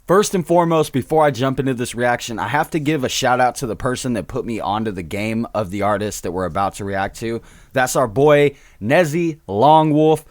First and foremost, before I jump into this reaction, I have to give a shout out to the person that put me onto the game of the artist that we're about to react to. That's our boy, Nezzy Longwolf.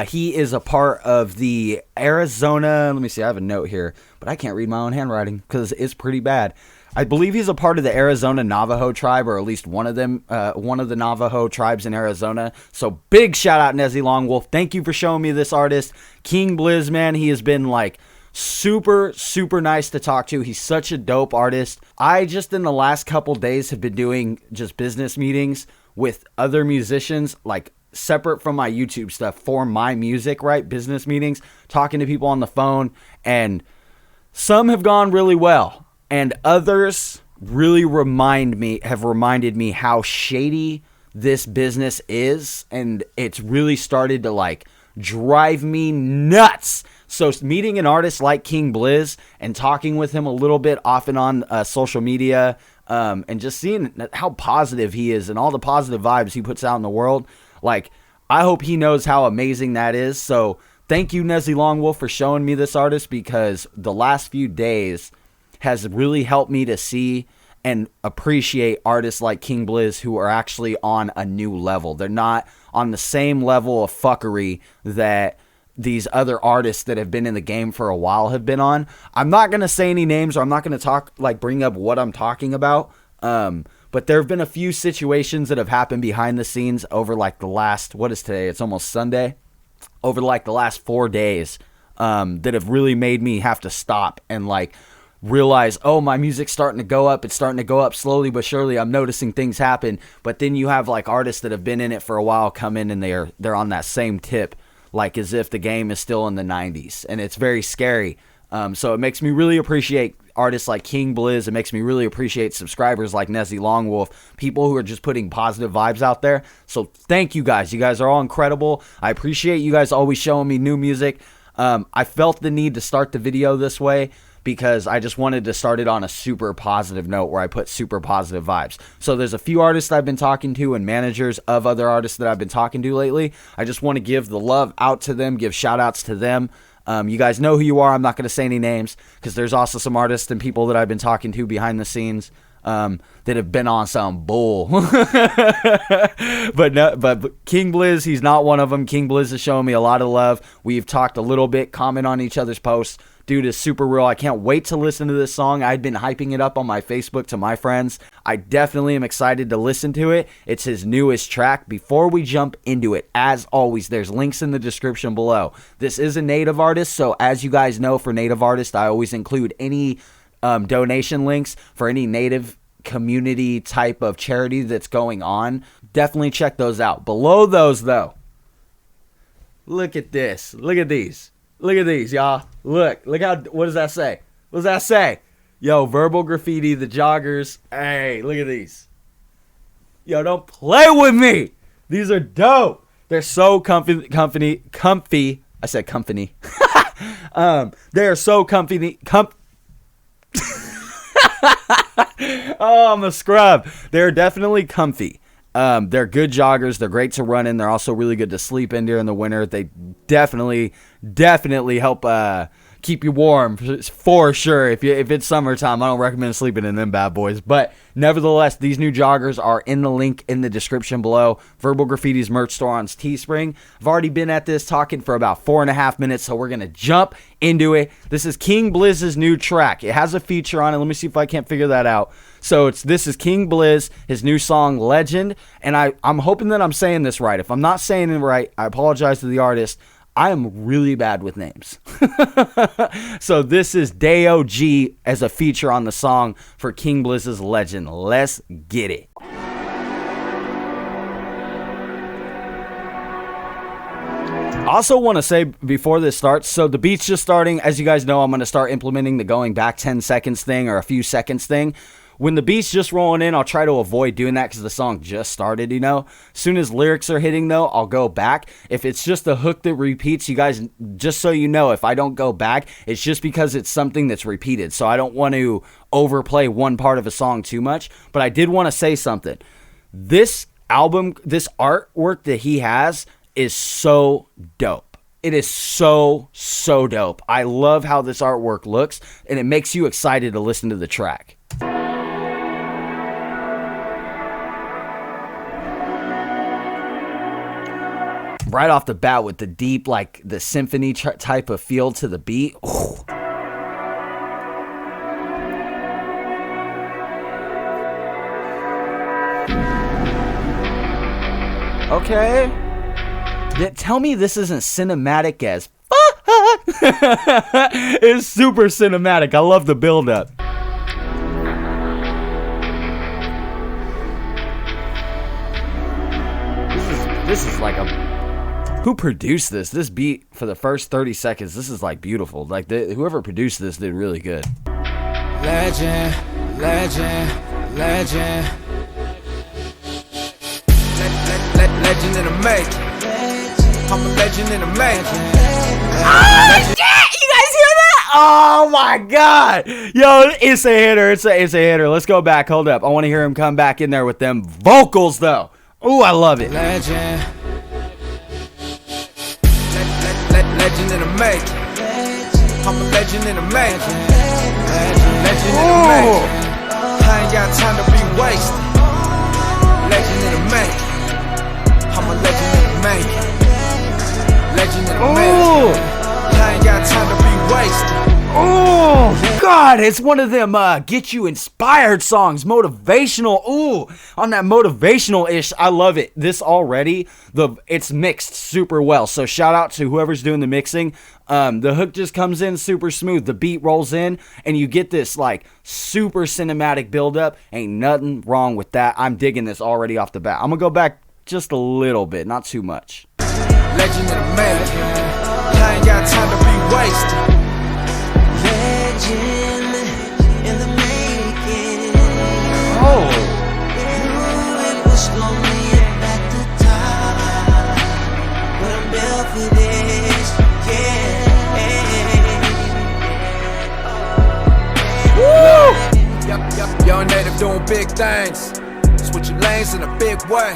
He is a part of the Arizona, let me see, I have a note here, but I can't read my own handwriting because it's pretty bad. I believe he's a part of the Arizona Navajo tribe, or at least one of them, one of the Navajo tribes in Arizona. So big shout out, Nezzy Longwolf. Thank you for showing me this artist. King Blizz, man, he has been like super nice to talk to. He's such a dope artist. I just in the last couple days have been doing just business meetings with other musicians, like separate from my YouTube stuff, for my music, right? Business meetings, talking to people on the phone, and some have gone really well, and others really have reminded me how shady this business is, and it's really started to like drive me nuts. So meeting an artist like King Blizz and talking with him a little bit off and on social media, and just seeing how positive he is and all the positive vibes he puts out in the world, like, I hope he knows how amazing that is. So thank you, Nezzy Longwolf, for showing me this artist, because the last few days has really helped me to see and appreciate artists like King Blizz who are actually on a new level. They're not on the same level of fuckery that these other artists that have been in the game for a while have been on. I'm not going to say any names, or I'm not going to bring up what I'm talking about. But there have been a few situations that have happened behind the scenes over like the last, what is today? It's almost Sunday. Over like the last 4 days, that have really made me have to stop and like realize, oh, my music's starting to go up. It's starting to go up slowly but surely. I'm noticing things happen. But then you have like artists that have been in it for a while come in and they're on that same tip, like as if the game is still in the 90s, and it's very scary. So it makes me really appreciate artists like King Blizz. It makes me really appreciate subscribers like Nezzy Longwolf, people who are just putting positive vibes out there. So thank you guys. You guys are all incredible. I appreciate you guys always showing me new music. I felt the need to start the video this way because I just wanted to start it on a super positive note where I put super positive vibes. So there's a few artists I've been talking to and managers of other artists that I've been talking to lately. I just want to give the love out to them, give shout outs to them. You guys know who you are. I'm not going to say any names because there's also some artists and people that I've been talking to behind the scenes that have been on some bull. But King Blizz, he's not one of them. King Blizz is showing me a lot of love. We've talked a little bit, comment on each other's posts. Dude is super real. I can't wait to listen to this song. I'd been hyping it up on my Facebook to my friends. I definitely am excited to listen to it. It's his newest track. Before we jump into it, as always, there's links in the description below. This is a native artist, so as you guys know, for native artists, I always include any donation links for any native community type of charity that's going on. Definitely check those out. Below those, though, look at this. Look at these. Look at these, y'all. Look how, what does that say? What does that say? Yo, Verbal Graffiti, the joggers. Hey, look at these. Yo, don't play with me. These are dope. They're so comfy. I said company. They are so comfy. Oh, I'm a scrub. They're definitely comfy. They're good joggers. They're great to run in. They're also really good to sleep in during the winter. They definitely help keep you warm for sure. If it's summertime, I don't recommend sleeping in them bad boys. But nevertheless, these new joggers are in the link in the description below. Verbal Graffiti's merch store on Teespring. I've already been at this talking for about 4.5 minutes, so we're gonna jump into it. This is King Blizz's new track. It has a feature on it. Let me see if I can't figure that out. So this is King Blizz, his new song Legend, and I'm hoping that I'm saying this right. If I'm not saying it right, I apologize to the artist. I am really bad with names. So this is Dayo G as a feature on the song for King Blizz's Legend. Let's get it. Also want to say before this starts, so the beat's just starting. As you guys know, I'm going to start implementing the going back 10 seconds thing or a few seconds thing. When the beat's just rolling in, I'll try to avoid doing that because the song just started, you know. As soon as lyrics are hitting, though, I'll go back. If it's just a hook that repeats, you guys, just so you know, if I don't go back, it's just because it's something that's repeated. So I don't want to overplay one part of a song too much. But I did want to say something. This album, this artwork that he has is so dope. It is so dope. I love how this artwork looks, and it makes you excited to listen to the track. Right off the bat with the deep, like the symphony type of feel to the beat. Ooh. Okay. Tell me this isn't cinematic as it's super cinematic. I love the build-up. This is like a... Who produced this? This beat for the first 30 seconds, this is like beautiful. Like whoever produced this did really good. Legend. Legend in the making. I'm a legend in the making. Oh shit! You guys hear that? Oh my god! Yo, it's a hitter. It's a hitter. Let's go back. Hold up. I want to hear him come back in there with them vocals though. Ooh, I love it. Legend in the making. I'm a legend in the making. Legend in the making. I ain't got time to be wasted. Legend in the making. I'm a legend in the making. Legend in the making. I ain't got time to be wasted. Oh God, it's one of them get you inspired songs, motivational. Ooh, on that motivational ish. I love it. This already, it's mixed super well. So shout out to whoever's doing the mixing. The hook just comes in super smooth. The beat rolls in, and you get this like super cinematic buildup. Ain't nothing wrong with that. I'm digging this already off the bat. I'm gonna go back just a little bit, not too much. Legend in the making. I ain't got time to be wasted. Legend in the making. Oh. It was lonely at the time, but I'm built for this. Yeah. Young native doing big things. Switching lanes in a big way.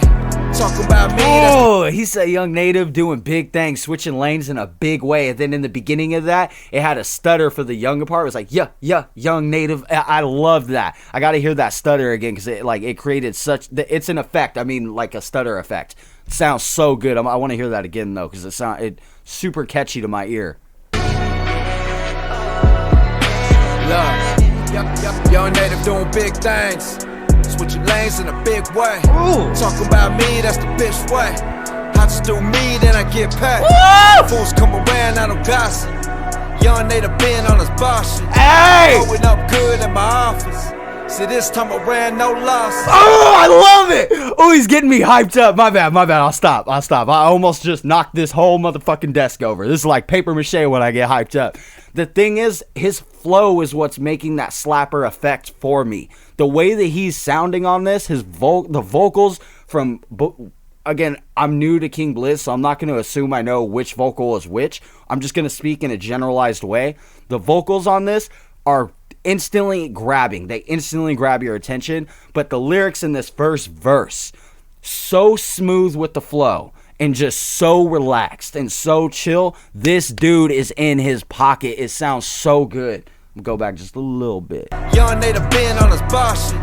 Talking about me. Oh, he said young native doing big things, switching lanes in a big way. And then in the beginning of that, it had a stutter for the younger part. It was like, yeah, young native. I love that. I got to hear that stutter again because it created such, it's an effect. I mean, like a stutter effect. It sounds so good. I want to hear that again though because it's super catchy to my ear. Look, young native doing big things. Switching lanes in a big way. Ooh. Talking about me, that's the bitch way. I just do me, then I get paid. Fools come around, I don't gossip. Young native been on his boss shit. Hey! Going up good in my office. See, this time around, no loss. Oh, I love it. Oh, he's getting me hyped up. My bad. I'll stop. I almost just knocked this whole motherfucking desk over. This is like paper mache when I get hyped up. The thing is, his flow is what's making that slapper effect for me. The way that he's sounding on this, the vocals from... Again, I'm new to King Blizz, so I'm not going to assume I know which vocal is which. I'm just going to speak in a generalized way. The vocals on this are instantly grabbing. They instantly grab your attention. But the lyrics in this first verse, so smooth with the flow and just so relaxed and so chill. This dude is in his pocket. It sounds so good. Go back just a little bit. Young native been on his boss shit.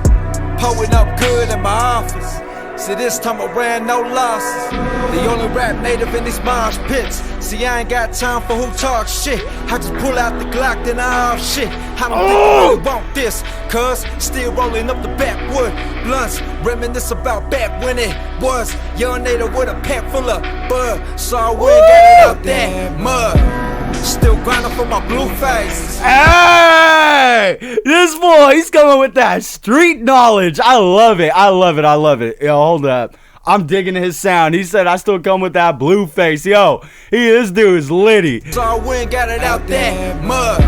Pulling up good in my office. See, this time around, no losses. The only rap native in these mosh pits. See, I ain't got time for who talk shit. I just pull out the Glock, then I off shit. I don't think I really want this, cuz still rolling up the backwood blunts. Reminisce about back when it was young native with a pack full of bud. So I went got it out that mud. Still grinding for my blue face. Hey! This boy, he's coming with that street knowledge. I love it. Yo, hold up. I'm digging his sound. He said I still come with that blue face. Yo, this dude is litty. So I went got it out that mud.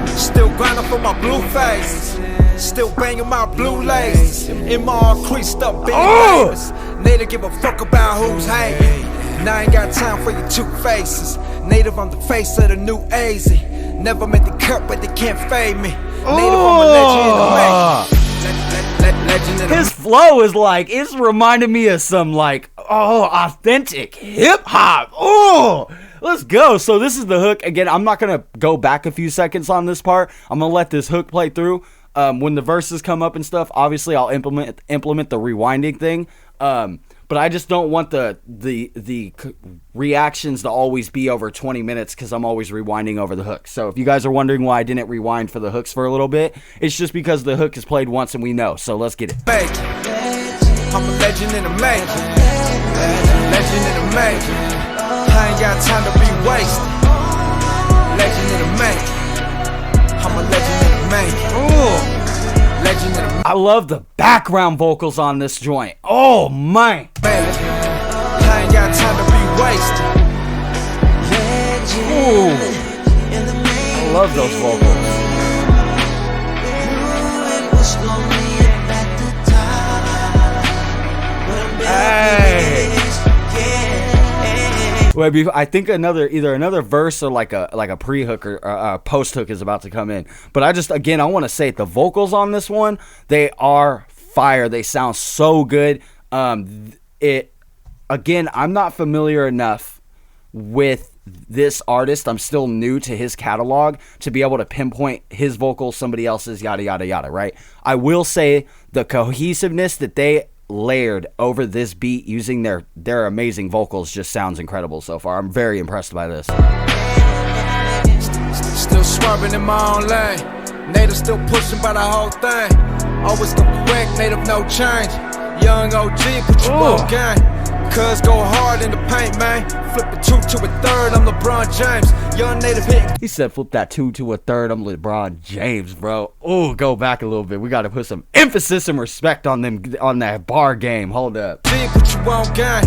Still grinding for my blue face. Still banging my blue lace. In my all creased up big neighbors. Native give a fuck about who's hanging. And I ain't got time for your two faces. Native, I'm the face of the new AZ. Never made the cut, but they can't fade me. Native, I'm a legend in the His flow is like, it's reminding me of some like, authentic hip hop. Let's go. So this is the hook. Again, I'm not going to go back a few seconds on this part. I'm going to let this hook play through. When the verses come up and stuff, obviously I'll implement the rewinding thing. But I just don't want the reactions to always be over 20 minutes because I'm always rewinding over the hook. So if you guys are wondering why I didn't rewind for the hooks for a little bit, it's just because the hook is played once and we know. So let's get it. I'm a legend in the making. Legend in the making. I ain't got time to be wasted. Legend in the making. I'm a legend in the making. Ooh. Legend in the making. I love the background vocals on this joint. Oh man. I ain't got time to be wasted. Ooh. I love those vocals. Hey. Wait, I think either another verse or like a pre-hook or a post-hook is about to come in. But I want to say the vocals on this one, they are fire. They sound so good. I'm not familiar enough with this artist. I'm still new to his catalog to be able to pinpoint his vocals, somebody else's, yada, yada, yada, right? I will say the cohesiveness that they layered over this beat using their amazing vocals just sounds incredible so far. I'm very impressed by this. Still swerving in my own lane. Native still pushing by the whole thing. Always go correct, native no change. Young OG, put you on game. Cuz go hard in the paint, man. Flip a 2 to a 3rd, I'm LeBron James. Young native hit. He said flip that 2 to a 3rd, I'm LeBron James, bro. Oh, go back a little bit. We got to put some emphasis and respect on that bar game. Hold up. Put you on game.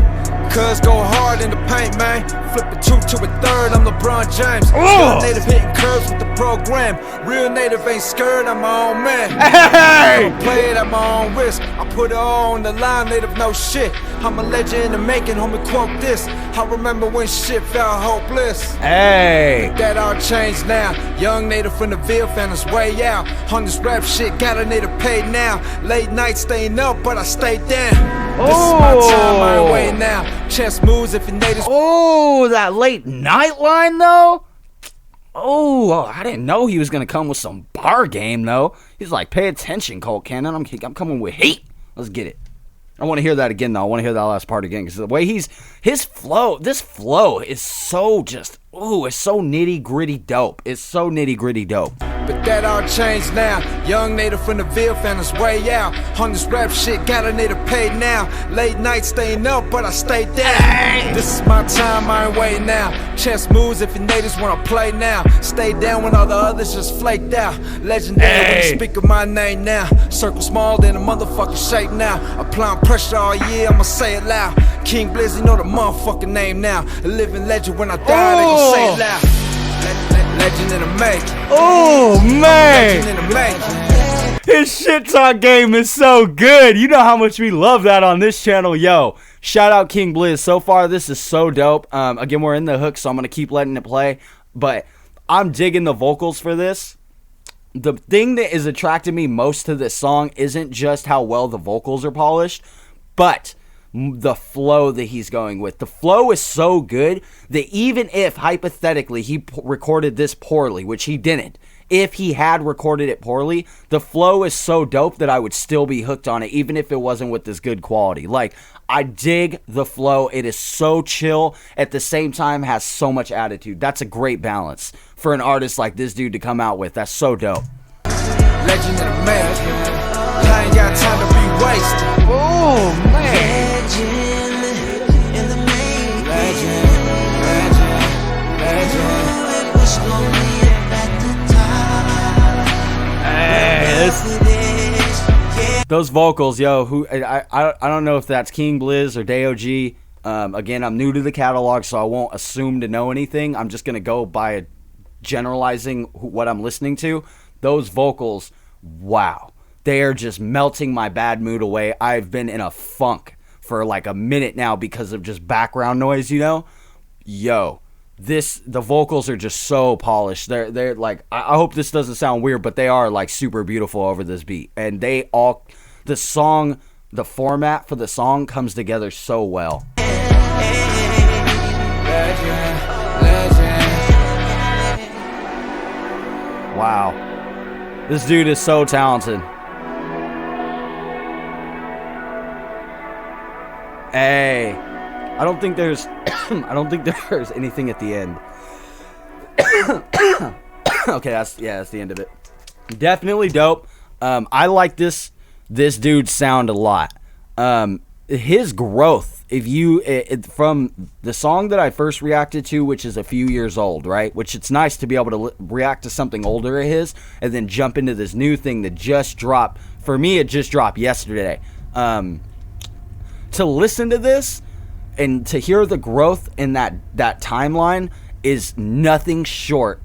Cuz go hard in the paint, man. Flip a 2 to a 3rd, I'm LeBron James. Young native hitting curves with the program. Real native ain't scared, I'm my own man. Hey! I play it at my own risk. I put it all on the line, native no shit. I'm a legend in the making, homie, quote this. I remember when shit felt hopeless. Hey! That all changed now. Young native from the Ville found his way out. On this rap shit, got a native paid now. Late night staying up, but I stayed down. This is my time, I ain't waiting now. Chess moves if your natives. Oh, that late night line though. Oh, I didn't know he was gonna come with some bar game though. He's like, pay attention, Colt Cannon. I'm coming with heat. Let's get it. I want to hear that again though. I want to hear that last part again because the way his flow, this flow is so just, it's so nitty gritty dope. It's so nitty gritty dope. But that all changed now. Young native from the Ville found his way out. On this rap shit, got a native paid now. Late night staying up, but I stayed down. This is my time, I ain't waiting now. Chess moves if your natives wanna play now. Stay down when all the others just flaked out. Legendary when you speak of my name now. Circle small, then a motherfucking shape now. Applying pressure all year, I'ma say it loud. King Blizz, you know the motherfucking name now. A living legend when I die, they gon' say it loud. Legend in the making. Oh man, Legend in the making. his shit talk game is so good. You know how much we love that on this channel. Yo, shout out King Blizz. So far this is so dope. Again, we're in the hook, so I'm gonna keep letting it play, but I'm digging the vocals for this. The thing that is attracting me most to this song isn't just how well the vocals are polished, but the flow that he's going with. The flow is so good that even if hypothetically he recorded this poorly, which he didn't, if he had recorded it poorly, the flow is so dope that I would still be hooked on it even if it wasn't with this good quality. Like, I dig the flow. It is so chill, at the same time has so much attitude. That's a great balance for an artist like this dude to come out with. That's so dope. Legend in the making. I ain't got time to be wasted. Oh man. Those vocals, yo, I don't know if that's King Blizz or Dayo G. Again, I'm new to the catalog, so I won't assume to know anything. I'm just gonna go by generalizing what I'm listening to. Those vocals, wow, they are just melting my bad mood away. I've been in a funk for like a minute now because of just background noise, you know. Yo, the vocals are just so polished. They're like, I hope this doesn't sound weird, but they are like super beautiful over this beat. And the format for the song comes together so well. Legend. Wow. This dude is so talented. Hey. I don't think there's anything at the end. Okay, that's the end of it. Definitely dope. I like this dude's sound a lot. His growth, from the song that I first reacted to, which is a few years old, right? Which it's nice to be able to react to something older of his, and then jump into this new thing that just dropped. For me, it just dropped yesterday. To listen to this and to hear the growth in that timeline is nothing short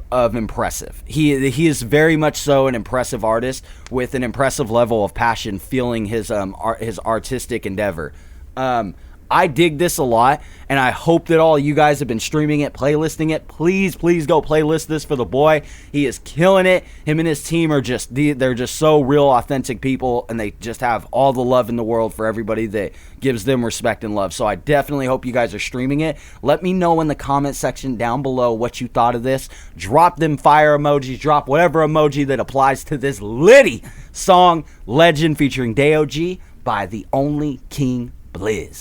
of impressive. He is very much so an impressive artist with an impressive level of passion, feeling his artistic endeavor. I dig this a lot, and I hope that all you guys have been streaming it, playlisting it. Please go playlist this for the boy. He is killing it. Him and his team are they're just so real, authentic people, and they just have all the love in the world for everybody that gives them respect and love. So I definitely hope you guys are streaming it. Let me know in the comment section down below what you thought of this. Drop them fire emojis. Drop whatever emoji that applies to this litty song, Legend, featuring Dayo by the only King Blizz.